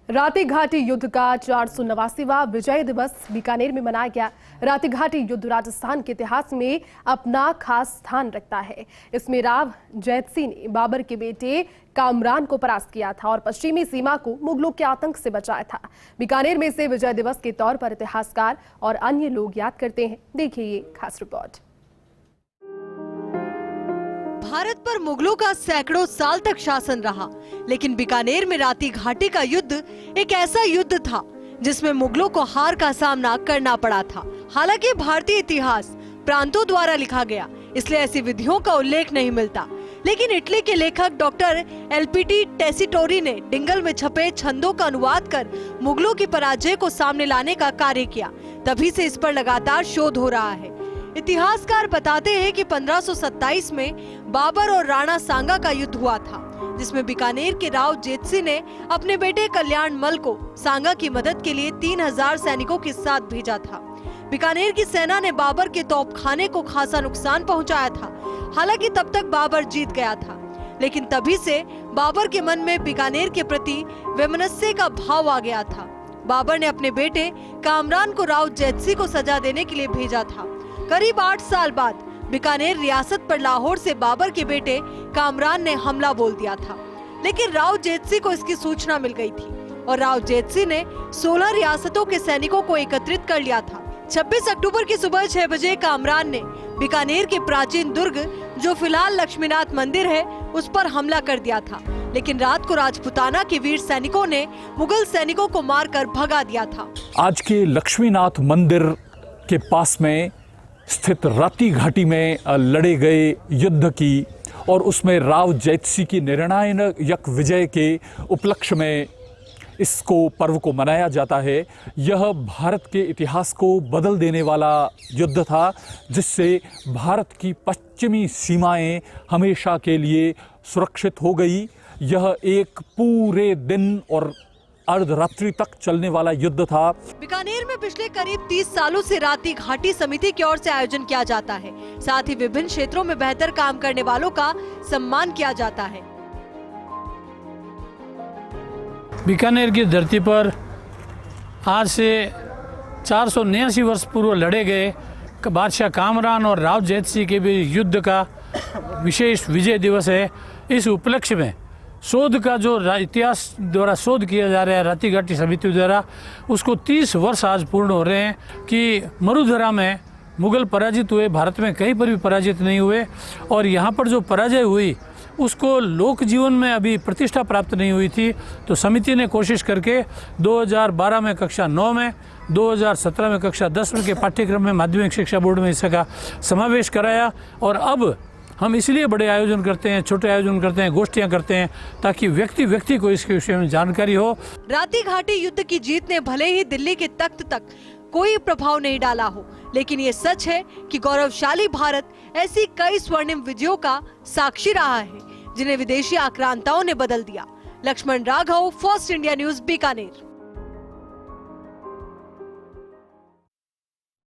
राती घाटी युद्ध का 489वां विजय दिवस बीकानेर में मनाया गया। राती घाटी युद्ध राजस्थान के इतिहास में अपना खास स्थान रखता है। इसमें राव जैतसी ने बाबर के बेटे कामरान को परास्त किया था और पश्चिमी सीमा को मुगलों के आतंक से बचाया था। बीकानेर में इसे विजय दिवस के तौर पर इतिहासकार और अन्य लोग याद करते हैं। देखिए ये खास रिपोर्ट। भारत पर मुगलों का सैकड़ों साल तक शासन रहा, लेकिन बीकानेर में राती घाटी का युद्ध एक ऐसा युद्ध था जिसमें मुगलों को हार का सामना करना पड़ा था। हालांकि भारतीय इतिहास प्रांतों द्वारा लिखा गया, इसलिए ऐसी विधियों का उल्लेख नहीं मिलता। लेकिन इटली के लेखक डॉक्टर एलपीटी टेसिटोरी ने डिंगल में छपे छंदों का अनुवाद कर मुगलों की पराजय को सामने लाने का कार्य किया। तभी से इस पर लगातार शोध हो रहा है। इतिहासकार बताते हैं कि 1527 में बाबर और राणा सांगा का युद्ध हुआ था, जिसमें बीकानेर के राव जेतसी ने अपने बेटे कल्याण मल को सांगा की मदद के लिए 3000 सैनिकों के साथ भेजा था। बीकानेर की सेना ने बाबर के तोपखाने को खासा नुकसान पहुंचाया था। हालांकि तब तक बाबर जीत गया था, लेकिन तभी से बाबर के मन में बीकानेर के प्रति वैमनस्य का भाव आ गया था। बाबर ने अपने बेटे कामरान को राव जेतसी को सजा देने के लिए भेजा था। करीब 8 साल बाद बीकानेर रियासत पर लाहौर से बाबर के बेटे कामरान ने हमला बोल दिया था, लेकिन राव जेतसी को इसकी सूचना मिल गई थी और राव जेतसी ने 16 रियासतों के सैनिकों को एकत्रित कर लिया था। 26 अक्टूबर की सुबह 6 बजे कामरान ने बीकानेर के प्राचीन दुर्ग, जो फिलहाल लक्ष्मीनाथ मंदिर है, उस पर हमला कर दिया था। लेकिन रात को राजपुताना के वीर सैनिकों ने मुगल सैनिकों को मारकर भगा दिया था। आज के लक्ष्मीनाथ मंदिर के पास में स्थित राती घाटी में लड़े गए युद्ध की और उसमें राव जैतसी की निर्णायक विजय के उपलक्ष्य में इसको पर्व को मनाया जाता है। यह भारत के इतिहास को बदल देने वाला युद्ध था, जिससे भारत की पश्चिमी सीमाएं हमेशा के लिए सुरक्षित हो गई। यह एक पूरे दिन और अर्धरात्रि तक चलने वाला युद्ध था। बीकानेर में पिछले करीब 30 सालों से राती घाटी समिति की ओर से आयोजन किया जाता है। साथ ही विभिन्न क्षेत्रों में बेहतर काम करने वालों का सम्मान किया जाता है। बीकानेर की धरती पर आज से 489 वर्ष पूर्व लड़े गए बादशाह कामरान और राव जैतसी के भी युद्ध का विशेष विजय दिवस है। इस उपलक्ष्य में शोध का जो इतिहास द्वारा शोध किया जा रहा है राती घाटी समिति द्वारा, उसको 30 वर्ष आज पूर्ण हो रहे हैं कि मरुधरा में मुगल पराजित हुए, भारत में कहीं पर भी पराजित नहीं हुए। और यहाँ पर जो पराजय हुई उसको लोक जीवन में अभी प्रतिष्ठा प्राप्त नहीं हुई थी, तो समिति ने कोशिश करके 2012 में कक्षा 9 में, 2017 में कक्षा 10 के पाठ्यक्रम में माध्यमिक शिक्षा बोर्ड में इसका समावेश कराया। और अब हम इसलिए बड़े आयोजन करते हैं, छोटे आयोजन करते हैं, गोष्ठियां करते हैं, ताकि व्यक्ति को इसके विषय में जानकारी हो। राती घाटी युद्ध की जीत ने भले ही दिल्ली के तख्त तक कोई प्रभाव नहीं डाला हो, लेकिन ये सच है कि गौरवशाली भारत ऐसी कई स्वर्णिम विजयों का साक्षी रहा है, जिन्हें विदेशी आक्रांताओं ने बदल दिया। Lakshman Raghav, First India News, Bikaner.